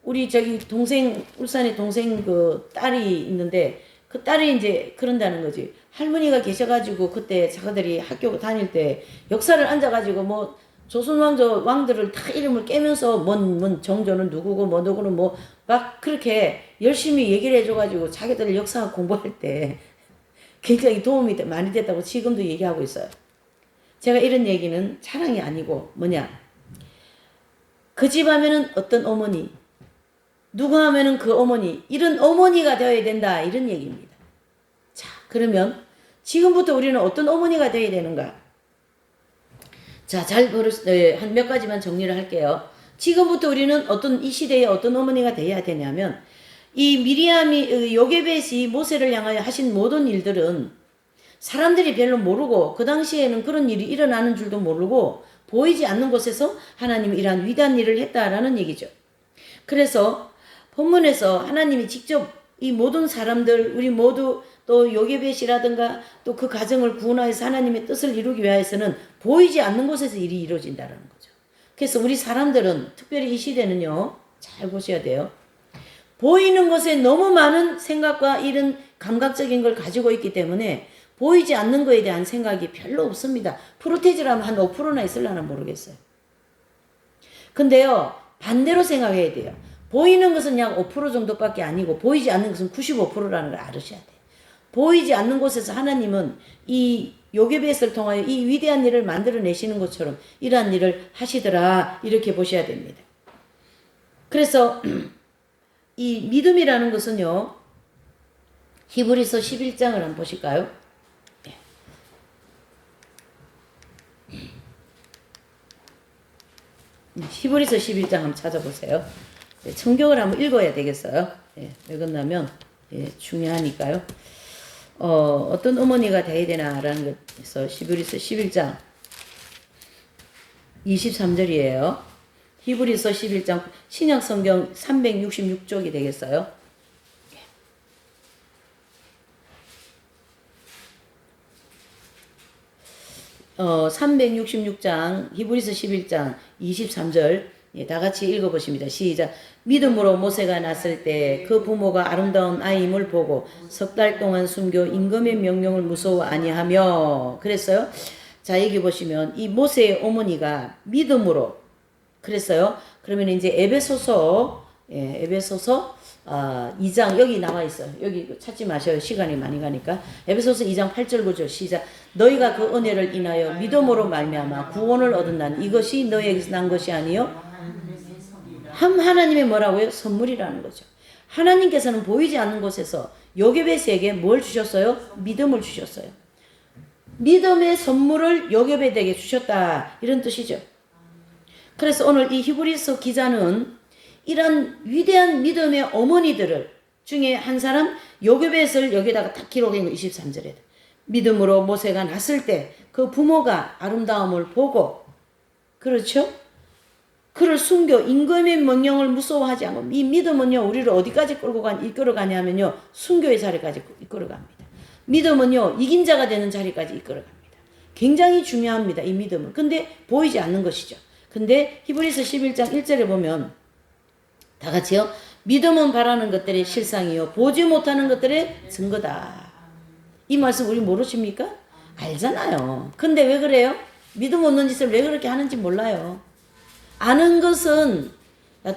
[SPEAKER 1] 우리 저기 동생, 울산에 동생 그 딸이 있는데 그 딸이 이제 그런다는 거지. 할머니가 계셔가지고 그때 자기들이 학교 다닐 때 역사를 앉아가지고 뭐 조선 왕들을 다 이름을 깨면서 뭔 정조는 누구고 뭐 누구는 뭐 막 그렇게 열심히 얘기를 해줘가지고 자기들 역사 공부할 때 굉장히 도움이 많이 됐다고 지금도 얘기하고 있어요. 제가 이런 얘기는 자랑이 아니고 뭐냐. 그 집 하면은 어떤 어머니, 누구 하면은 그 어머니, 이런 어머니가 되어야 된다, 이런 얘기입니다. 자, 그러면 지금부터 우리는 어떤 어머니가 되어야 되는가? 자, 한 몇 가지만 정리를 할게요. 지금부터 우리는 이 시대에 어떤 어머니가 되어야 되냐면, 이 미리암이, 요게벳이 모세를 향하여 하신 모든 일들은 사람들이 별로 모르고, 그 당시에는 그런 일이 일어나는 줄도 모르고, 보이지 않는 곳에서 하나님이 이러한 위대한 일을 했다라는 얘기죠. 그래서 본문에서 하나님이 직접 이 모든 사람들, 우리 모두 또 요게벳이라든가 또 그 가정을 구원하여서 하나님의 뜻을 이루기 위해서는 보이지 않는 곳에서 일이 이루어진다는 거죠. 그래서 우리 사람들은 특별히 이 시대는요, 잘 보셔야 돼요. 보이는 것에 너무 많은 생각과 이런 감각적인 걸 가지고 있기 때문에 보이지 않는 거에 대한 생각이 별로 없습니다. 프로테지라면 한 5%나 있을려나 모르겠어요. 근데요, 반대로 생각해야 돼요. 보이는 것은 약 5% 정도밖에 아니고 보이지 않는 것은 95%라는 걸 알으셔야 돼요. 보이지 않는 곳에서 하나님은 이 요게벳을 통하여 이 위대한 일을 만들어내시는 것처럼 이러한 일을 하시더라, 이렇게 보셔야 됩니다. 그래서 이 믿음이라는 것은요, 히브리서 11장을 한번 보실까요? 히브리서 11장 한번 찾아보세요. 성경을 한번 읽어야 되겠어요. 왜 그러냐면 중요하니까요. 어떤 어머니가 돼야 되나라는 것에서 히브리서 11장 23절이에요. 히브리서 11장 신약 성경 366쪽이 되겠어요. 366장 히브리서 11장 23절 다 같이 읽어보십니다. 시작. 믿음으로 모세가 났을 때 그 부모가 아름다운 아이임을 보고 석 달 동안 숨겨 임금의 명령을 무서워 아니하며 그랬어요. 자, 여기 보시면 이 모세의 어머니가 믿음으로 그랬어요. 그러면 이제 에베소서 2장 여기 나와 있어요. 여기 찾지 마셔요. 시간이 많이 가니까. 에베소서 2장 8절 9절 시작. 너희가 그 은혜를 인하여 믿음으로 말미암아 구원을 얻었나니 이것이 너희에게서 난 것이 아니요 하나님의 뭐라고요? 선물이라는 거죠. 하나님께서는 보이지 않는 곳에서 요게벳에게 뭘 주셨어요? 믿음을 주셨어요. 믿음의 선물을 요게벳에게 주셨다, 이런 뜻이죠. 그래서 오늘 이 히브리서 기자는 이런 위대한 믿음의 어머니들을 중에 한 사람 요괴벳을 여기다가 딱 기록한 거 23절에 믿음으로 모세가 낳았을 때 그 부모가 아름다움을 보고 그렇죠? 그를 숨겨 임금의 명령을 무서워하지 않고 이 믿음은요 우리를 어디까지 이끌어가냐면요 순교의 자리까지 이끌어갑니다. 믿음은요 이긴 자가 되는 자리까지 이끌어갑니다. 굉장히 중요합니다. 이 믿음은. 근데 보이지 않는 것이죠. 근데 히브리서 11장 1절에 보면 다 같이요. 믿음은 바라는 것들의 실상이요 보지 못하는 것들의 증거다. 이 말씀 우리 모르십니까? 알잖아요. 근데 왜 그래요? 믿음 없는 짓을 왜 그렇게 하는지 몰라요. 아는 것은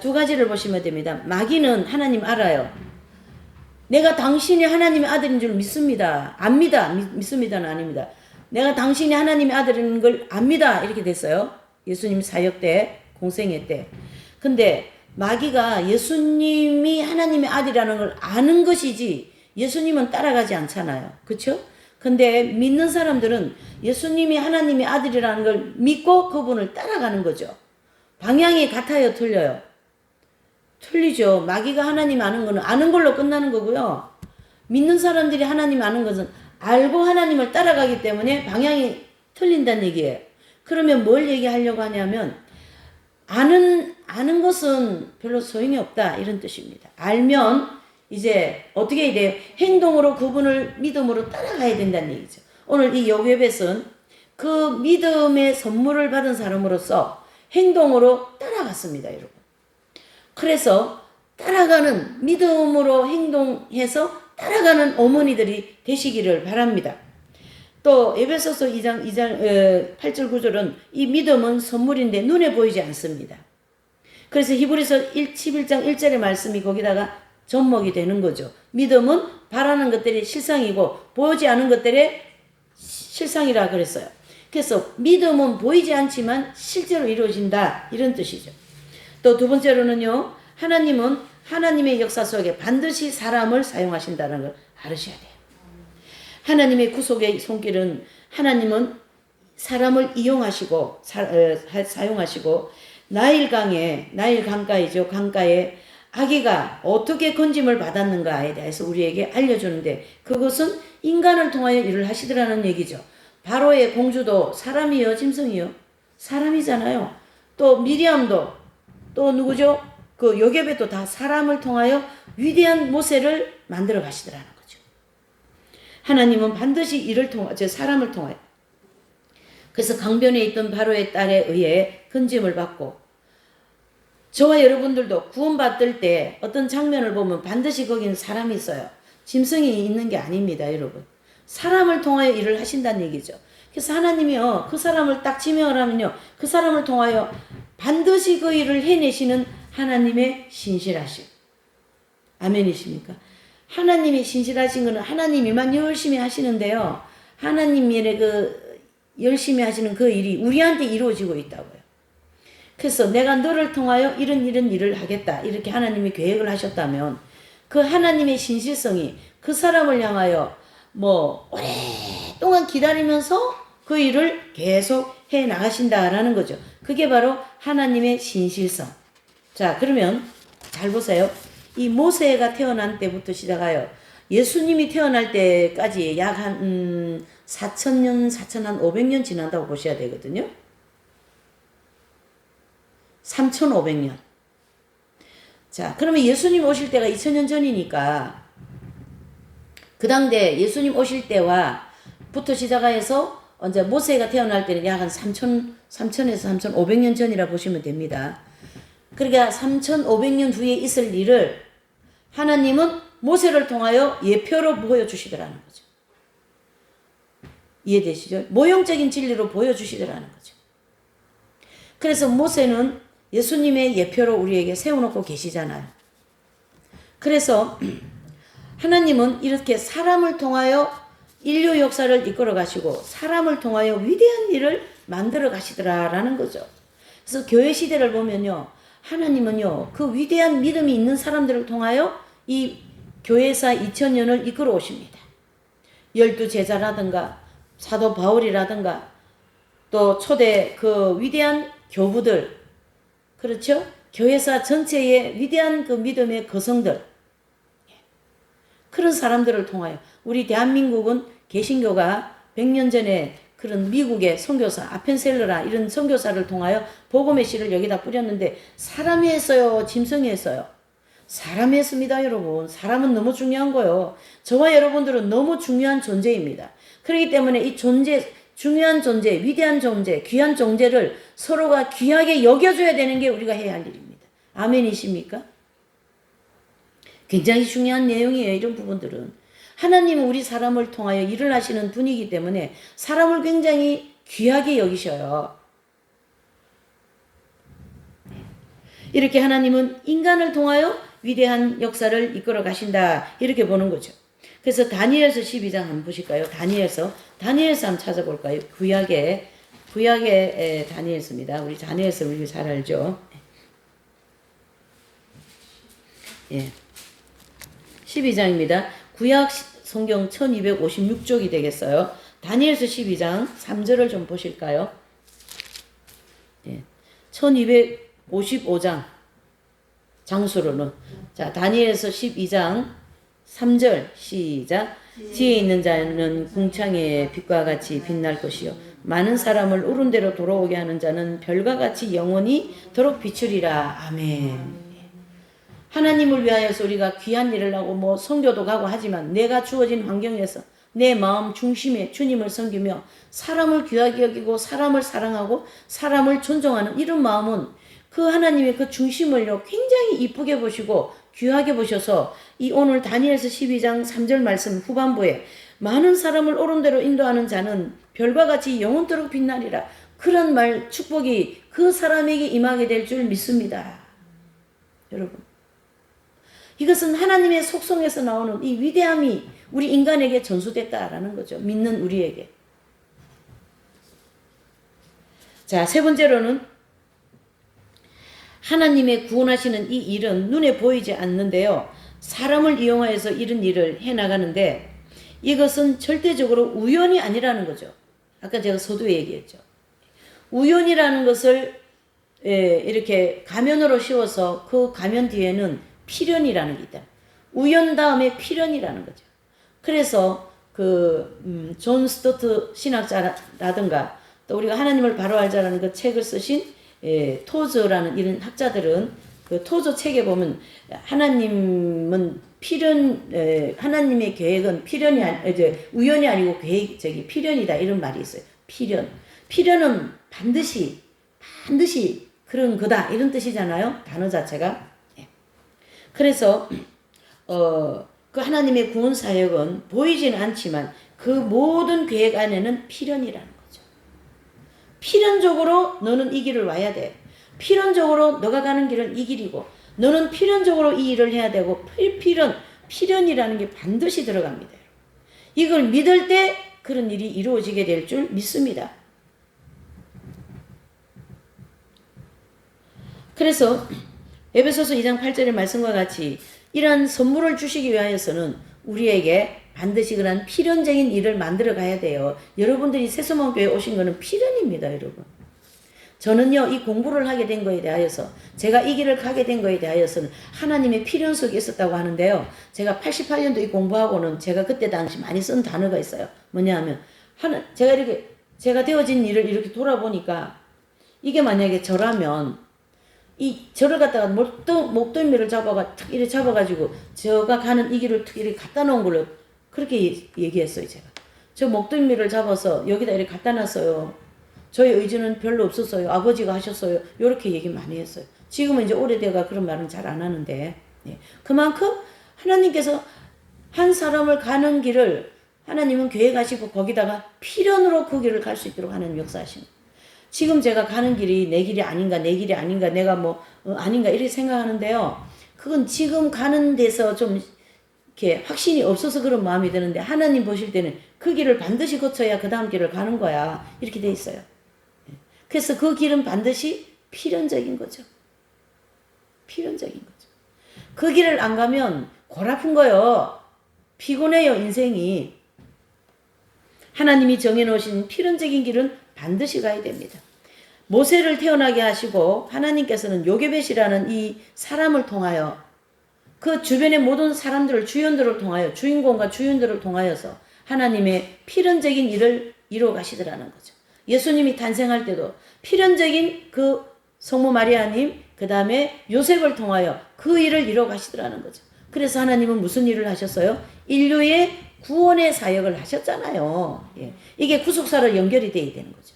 [SPEAKER 1] 두 가지를 보시면 됩니다. 마귀는 하나님 알아요. 내가 당신이 하나님의 아들인 줄 믿습니다. 압니다. 믿습니다는 아닙니다. 내가 당신이 하나님의 아들인 걸 압니다. 이렇게 됐어요. 예수님 사역 때, 공생애 때. 근데 마귀가 예수님이 하나님의 아들이라는 걸 아는 것이지 예수님은 따라가지 않잖아요. 그렇죠? 근데 믿는 사람들은 예수님이 하나님의 아들이라는 걸 믿고 그분을 따라가는 거죠. 방향이 같아요, 틀려요? 틀리죠. 마귀가 하나님 아는 거는 아는 걸로 끝나는 거고요. 믿는 사람들이 하나님 아는 것은 알고 하나님을 따라가기 때문에 방향이 틀린다는 얘기예요. 그러면 뭘 얘기하려고 하냐면 아는 것은 별로 소용이 없다 이런 뜻입니다. 알면 이제 어떻게 해야 돼요? 행동으로 그분을 믿음으로 따라가야 된다는 얘기죠. 오늘 이 요괴벳은 그 믿음의 선물을 받은 사람으로서 행동으로 따라갔습니다, 여러분. 그래서 따라가는 믿음으로 행동해서 따라가는 어머니들이 되시기를 바랍니다. 또 에베소서 2장 8절 9절은 이 믿음은 선물인데 눈에 보이지 않습니다. 그래서 히브리서 11장 1절의 말씀이 거기다가 접목이 되는 거죠. 믿음은 바라는 것들이 실상이고 보이지 않은 것들의 실상이라 그랬어요. 그래서 믿음은 보이지 않지만 실제로 이루어진다 이런 뜻이죠. 또 두 번째로는요. 하나님은 하나님의 역사 속에 반드시 사람을 사용하신다는 걸 알으셔야 돼요. 하나님의 구속의 손길은 하나님은 사람을 이용하시고 사용하시고 나일 강가이죠. 강가에 아기가 어떻게 건짐을 받았는가에 대해서 우리에게 알려주는데 그것은 인간을 통하여 일을 하시더라는 얘기죠. 바로의 공주도 사람이요 짐승이요? 사람이잖아요. 또 미리암도 또 누구죠? 그 요괴벳도 다 사람을 통하여 위대한 모세를 만들어 가시더라는 거죠. 하나님은 반드시 사람을 통하여 그래서 강변에 있던 바로의 딸에 의해 건짐을 받고 저와 여러분들도 구원받을 때 어떤 장면을 보면 반드시 거기는 사람이 있어요. 짐승이 있는 게 아닙니다, 여러분. 사람을 통하여 일을 하신다는 얘기죠. 그래서 하나님이요, 그 사람을 딱 지명을 하면요, 그 사람을 통하여 반드시 그 일을 해내시는 하나님의 신실하심. 아멘이십니까? 하나님이 신실하신 것은 하나님이만 열심히 하시는데요, 하나님이 열심히 하시는 그 일이 우리한테 이루어지고 있다고요. 그래서 내가 너를 통하여 이런 일을 하겠다. 이렇게 하나님이 계획을 하셨다면 그 하나님의 신실성이 그 사람을 향하여 오랫동안 기다리면서 그 일을 계속 해 나가신다라는 거죠. 그게 바로 하나님의 신실성. 자, 그러면 잘 보세요. 이 모세가 태어난 때부터 시작하여 예수님이 태어날 때까지 약 한 4,000년, 4,500년 지난다고 보셔야 되거든요. 3,500년. 자, 그러면 예수님 오실 때가 2000년 전이니까 그 당대 예수님 오실 때와부터 시작해서 언제 모세가 태어날 때는 약 한 3,000에서 3,500년 전이라 보시면 됩니다. 그러니까 3,500년 뒤에 있을 일을 하나님은 모세를 통하여 예표로 보여주시더라는 거죠. 이해되시죠? 모형적인 진리로 보여주시더라는 거죠. 그래서 모세는 예수님의 예표로 우리에게 세워놓고 계시잖아요. 그래서 하나님은 이렇게 사람을 통하여 인류 역사를 이끌어 가시고 사람을 통하여 위대한 일을 만들어 가시더라라는 거죠. 그래서 교회 시대를 보면요. 하나님은요. 그 위대한 믿음이 있는 사람들을 통하여 이 교회사 2000년을 이끌어 오십니다. 12제자라든가 사도 바울이라든가 또 초대 그 위대한 교부들 그렇죠? 교회사 전체의 위대한 그 믿음의 거성들, 그런 사람들을 통하여 우리 대한민국은 개신교가 100년 전에 그런 미국의 선교사 아펜셀러라 이런 선교사를 통하여 복음의 씨를 여기다 뿌렸는데 사람이 했어요? 짐승이 했어요? 사람이 했습니다, 여러분. 사람은 너무 중요한 거예요. 저와 여러분들은 너무 중요한 존재입니다. 그렇기 때문에 이 존재, 중요한 존재, 위대한 존재, 귀한 존재를 서로가 귀하게 여겨줘야 되는 게 우리가 해야 할 일입니다. 아멘이십니까? 굉장히 중요한 내용이에요, 이런 부분들은. 하나님은 우리 사람을 통하여 일을 하시는 분이기 때문에 사람을 굉장히 귀하게 여기셔요. 이렇게 하나님은 인간을 통하여 위대한 역사를 이끌어 가신다, 이렇게 보는 거죠. 그래서 다니엘서 12장 한번 보실까요? 다니엘서 한번 찾아볼까요? 구약의 다니엘서입니다. 우리 다니엘서 우리 잘 알죠? 예. 12장입니다. 구약 성경 1256쪽이 되겠어요. 다니엘서 12장 3절을 좀 보실까요? 예. 1255장 장수로는. 자, 다니엘서 12장 3절 시작. 지혜 있는 자는 궁창의 빛과 같이 빛날 것이요 많은 사람을 옳은 대로 돌아오게 하는 자는 별과 같이 영원히 도록 비추리라. 아멘. 하나님을 위하여서 우리가 귀한 일을 하고 뭐 선교도 가고 하지만 내가 주어진 환경에서 내 마음 중심에 주님을 섬기며 사람을 귀하게 여기고 사람을 사랑하고 사람을 존중하는 이런 마음은 그 하나님의 그 중심을요 굉장히 이쁘게 보시고 귀하게 보셔서 이 오늘 다니엘서 12장 3절 말씀 후반부에 많은 사람을 옳은 대로 인도하는 자는 별과 같이 영원토록 빛나리라. 그런 말 축복이 그 사람에게 임하게 될 줄 믿습니다. 여러분, 이것은 하나님의 속성에서 나오는 이 위대함이 우리 인간에게 전수됐다라는 거죠. 믿는 우리에게. 자, 세 번째로는 하나님의 구원하시는 이 일은 눈에 보이지 않는데요. 사람을 이용하여서 이런 일을 해나가는데 이것은 절대적으로 우연이 아니라는 거죠. 아까 제가 서두에 얘기했죠. 우연이라는 것을 이렇게 가면으로 씌워서 그 가면 뒤에는 필연이라는 게 있다. 우연 다음에 필연이라는 거죠. 그래서 존 스토트 신학자라든가 또 우리가 하나님을 바로 알자라는 그 책을 쓰신 토저라는 이런 학자들은 그 토저 책에 보면 하나님은 하나님의 계획은 우연이 아니고 계획적이 필연이다 이런 말이 있어요. 필연은 반드시 그런 거다 이런 뜻이잖아요. 단어 자체가. 그래서 그 하나님의 구원 사역은 보이지는 않지만 그 모든 계획 안에는 필연이라는 거죠. 필연적으로 너는 이 길을 와야 돼. 필연적으로 너가 가는 길은 이 길이고 너는 필연적으로 이 일을 해야 되고 필연이라는 게 반드시 들어갑니다. 이걸 믿을 때 그런 일이 이루어지게 될 줄 믿습니다. 그래서 에베소서 2장 8절의 말씀과 같이 이러한 선물을 주시기 위하여서는 우리에게 반드시 그런 필연적인 일을 만들어 가야 돼요. 여러분들이 새소망교회에 오신 거는 필연입니다, 여러분. 저는요, 이 공부를 하게 된 거에 대하여서, 제가 이 길을 가게 된 거에 대하여서는 하나님의 필연 속에 있었다고 하는데요. 제가 88년도 이 공부하고는 제가 그때 당시 많이 쓴 단어가 있어요. 뭐냐 하면, 제가 되어진 일을 이렇게 돌아보니까, 이게 만약에 저라면, 이 저를 갖다가 목덜미를 이렇게 잡아가지고 저가 가는 이 길을 이렇게 갖다 놓은 걸로 그렇게 얘기했어요. 제가 저 목덜미를 잡아서 여기다 이렇게 갖다 놨어요. 저의 의지는 별로 없었어요. 아버지가 하셨어요. 이렇게 얘기 많이 했어요. 지금은 이제 오래돼가 그런 말은 잘 안 하는데 그만큼 하나님께서 한 사람을 가는 길을 하나님은 계획하시고 거기다가 필연으로 그 길을 갈 수 있도록 하는 역사하시는. 지금 제가 가는 길이 내 길이 아닌가 내가 아닌가 이렇게 생각하는데요. 그건 지금 가는 데서 좀 이렇게 확신이 없어서 그런 마음이 드는데 하나님 보실 때는 그 길을 반드시 거쳐야 그 다음 길을 가는 거야. 이렇게 돼 있어요. 그래서 그 길은 반드시 필연적인 거죠. 필연적인 거죠. 그 길을 안 가면 골 아픈 거요. 피곤해요, 인생이. 하나님이 정해놓으신 필연적인 길은 반드시 가야 됩니다. 모세를 태어나게 하시고 하나님께서는 요게벳이라는 이 사람을 통하여 그 주변의 모든 사람들을 주연들을 통하여 주인공과 주연들을 통하여서 하나님의 필연적인 일을 이루어 가시더라는 거죠. 예수님이 탄생할 때도 필연적인 그 성모 마리아님 그 다음에 요셉을 통하여 그 일을 이루어 가시더라는 거죠. 그래서 하나님은 무슨 일을 하셨어요? 인류의 구원의 사역을 하셨잖아요. 예. 이게 구속사로 연결이 돼야 되는 거죠.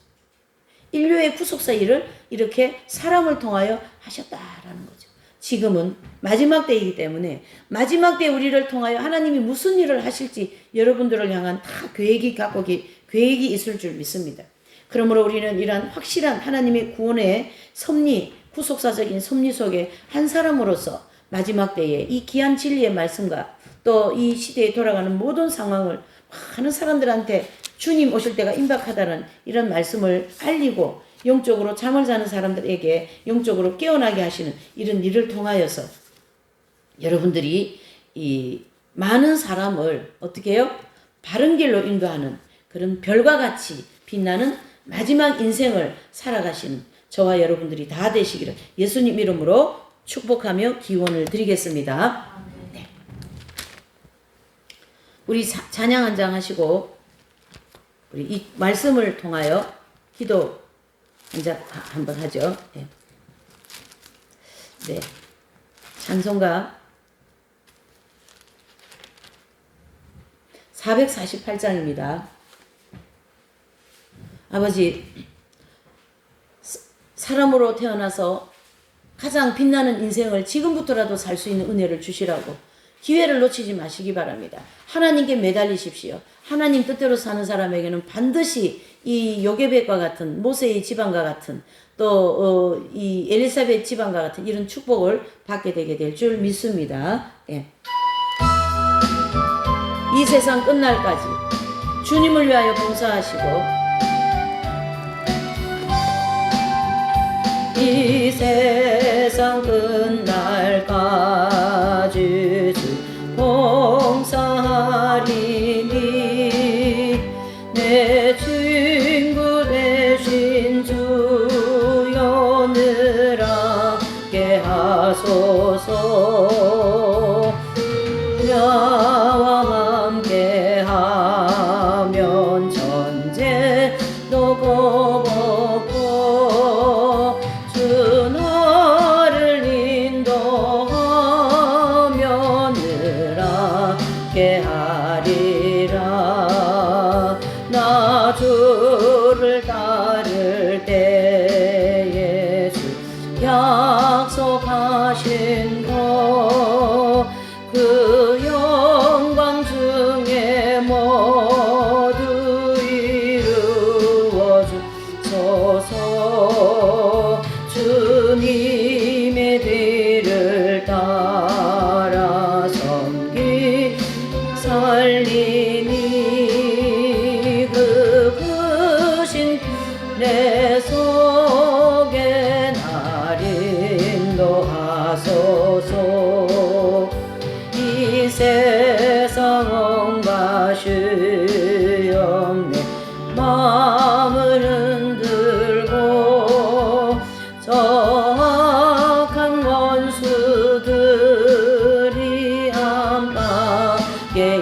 [SPEAKER 1] 인류의 구속사 일을 이렇게 사람을 통하여 하셨다라는 거죠. 지금은 마지막 때이기 때문에 마지막 때 우리를 통하여 하나님이 무슨 일을 하실지 여러분들을 향한 다 계획이 있을 줄 믿습니다. 그러므로 우리는 이러한 확실한 하나님의 구원의 섭리, 구속사적인 섭리 속에 한 사람으로서 마지막 때에 이 귀한 진리의 말씀과 또 이 시대에 돌아가는 모든 상황을 많은 사람들한테 주님 오실 때가 임박하다는 이런 말씀을 알리고 영적으로 잠을 자는 사람들에게 영적으로 깨어나게 하시는 이런 일을 통하여서 여러분들이 이 많은 사람을 어떻게 해요? 바른 길로 인도하는 그런 별과 같이 빛나는 마지막 인생을 살아가시는 저와 여러분들이 다 되시기를 예수님 이름으로 축복하며 기원을 드리겠습니다. 네. 우리 찬양 한 장 하시고 우리 이 말씀을 통하여 기도 한번 하죠. 네. 네. 찬송가 448장입니다. 아버지, 사람으로 태어나서 가장 빛나는 인생을 지금부터라도 살 수 있는 은혜를 주시라고 기회를 놓치지 마시기 바랍니다. 하나님께 매달리십시오. 하나님 뜻대로 사는 사람에게는 반드시 이 요게벳과 같은 모세의 집안과 같은 또 이 엘리사벳 집안과 같은 이런 축복을 받게 되게 될 줄 믿습니다. 예. 이 세상 끝날까지 주님을 위하여 봉사하시고 이 세상 끝날까지 주 봉사하리니 내 친구 되신 주여 늘 함께 하소서 나와 함께 하면 전쟁도 거벗고 주 나를 인도하며 늘 함께 하리라. 나 주를 따를 때에 주 약속하신 것 그 영광 중에 모두 이루어 주소서. 주님의 뒤를 따라 섬기 살리니 그 크신 내 속에 날 인도하소서. 이 세상 온갖 시험 내 마음을 흔들고 저악한 원수들이 안팎에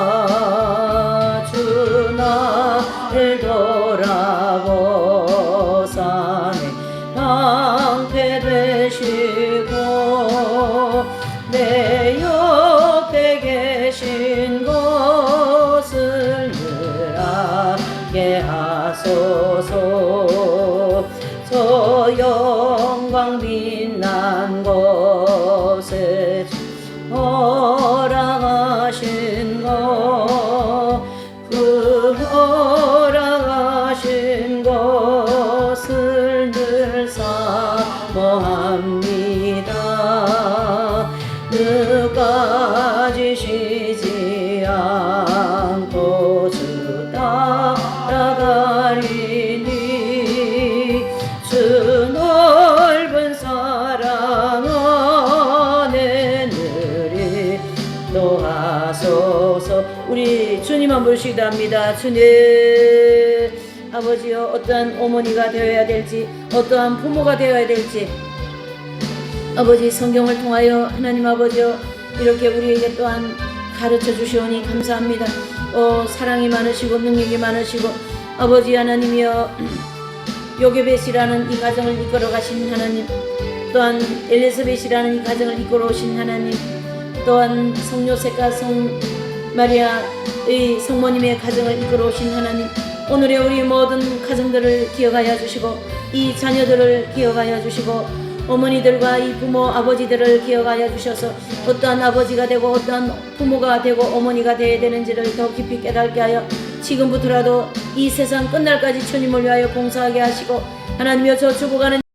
[SPEAKER 1] 있으나 주 나를 돌아보사 내 방패 되시고 내 옆에 계신 것을 늘 알게 하소서. 저 영광 빛난 곳에 허락하신 것 그 허락하신 것을 늘 사모합니다. 늦까지 쉬지 않고 주 따라가리니 주 넓은 사랑 안에 늘 인도하소서. 우리 주님 한번 부르시기도 합니다. 주님 아버지여 어떠한 어머니가 되어야 될지 어떠한 부모가 되어야 될지 아버지 성경을 통하여 하나님 아버지여 이렇게 우리에게 또한 가르쳐 주시오니 감사합니다. 사랑이 많으시고 능력이 많으시고 아버지 하나님이여 요게벳이라는 이 가정을 이끌어 가신 하나님, 또한 엘리사벳이라는 이 가정을 이끌어 오신 하나님, 또한 성요셉과 성마리아의 성모님의 가정을 이끌어 오신 하나님, 오늘의 우리 모든 가정들을 기억하여 주시고 이 자녀들을 기억하여 주시고 어머니들과 이 부모 아버지들을 기억하여 주셔서 어떠한 아버지가 되고 어떠한 부모가 되고 어머니가 되어야 되는지를 더 깊이 깨닫게 하여 지금부터라도 이 세상 끝날까지 주님을 위하여 봉사하게 하시고 하나님이여 저 죽어가는